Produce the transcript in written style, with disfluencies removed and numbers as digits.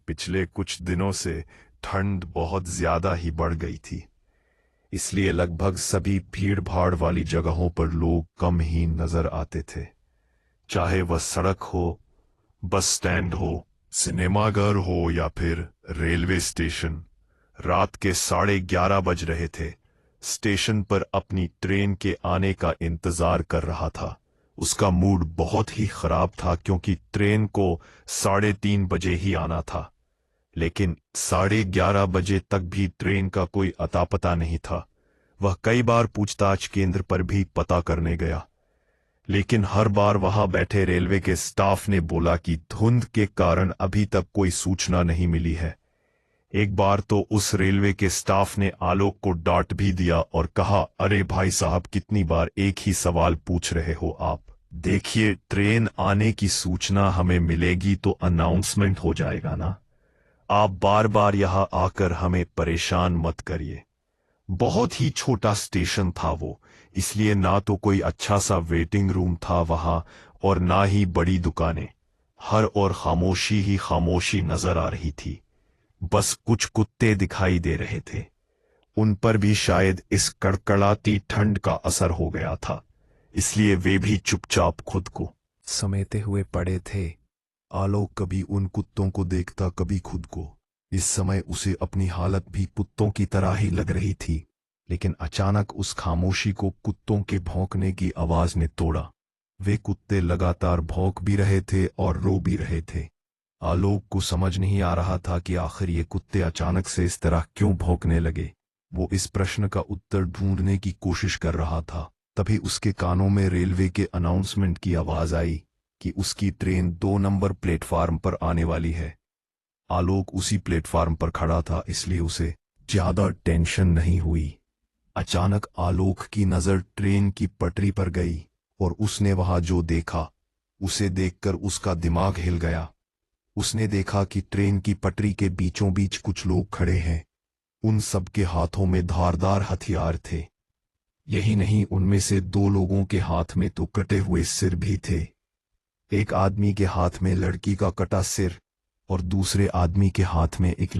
पिछले कुछ दिनों से ठंड बहुत ज्यादा ही बढ़ गई थी, इसलिए लगभग सभी भीड़ भाड़ वाली जगहों पर लोग कम ही नजर आते थे। चाहे वह सड़क हो, बस स्टैंड हो, सिनेमाघर हो या फिर रेलवे स्टेशन। रात के 11:30 बज रहे थे। स्टेशन पर अपनी ट्रेन के आने का इंतजार कर रहा था। उसका मूड बहुत ही खराब था क्योंकि ट्रेन को 3:30 बजे ही आना था, लेकिन 11:30 बजे तक भी ट्रेन का कोई अता पता नहीं था। वह कई बार पूछताछ केंद्र पर भी पता करने गया, लेकिन हर बार वहां बैठे रेलवे के स्टाफ ने बोला कि धुंध के कारण अभी तक कोई सूचना नहीं मिली है। एक बार तो उस रेलवे के स्टाफ ने आलोक को डांट भी दिया और कहा, अरे भाई साहब, कितनी बार एक ही सवाल पूछ रहे हो आप? देखिए, ट्रेन आने की सूचना हमें मिलेगी तो अनाउंसमेंट हो जाएगा ना। आप बार बार यहां आकर हमें परेशान मत करिए। बहुत ही छोटा स्टेशन था वो, इसलिए ना तो कोई अच्छा सा वेटिंग रूम था वहां और ना ही बड़ी दुकानें। हर ओर खामोशी ही खामोशी नजर आ रही थी। बस कुछ कुत्ते दिखाई दे रहे थे। उन पर भी शायद इस कड़कड़ाती ठंड का असर हो गया था, इसलिए वे भी चुपचाप खुद को समेटे हुए पड़े थे। आलोक कभी उन कुत्तों को देखता, कभी खुद को। इस समय उसे अपनी हालत भी कुत्तों की तरह ही लग रही थी, लेकिन अचानक उस खामोशी को कुत्तों के भौंकने की आवाज ने तोड़ा। वे कुत्ते लगातार भौंक भी रहे थे और रो भी रहे थे। आलोक को समझ नहीं आ रहा था कि आखिर ये कुत्ते अचानक से इस तरह क्यों भौंकने लगे। वो इस प्रश्न का उत्तर ढूंढने की कोशिश कर रहा था। तभी उसके कानों में रेलवे के अनाउंसमेंट की आवाज आई कि उसकी ट्रेन 2 नंबर प्लेटफार्म पर आने वाली है। आलोक उसी प्लेटफार्म पर खड़ा था, इसलिए उसे ज्यादा टेंशन नहीं हुई। अचानक आलोक की नजर ट्रेन की पटरी पर गई और उसने वहां जो देखा, उसे देखकर उसका दिमाग हिल गया। उसने देखा कि ट्रेन की पटरी के बीचों बीच कुछ लोग खड़े हैं। उन सबके हाथों में धारदार हथियार थे। यही नहीं, उनमें से 2 लोगों के हाथ में तो कटे हुए सिर भी थे। एक आदमी के हाथ में लड़की का कटा सिर और दूसरे आदमी के हाथ में एक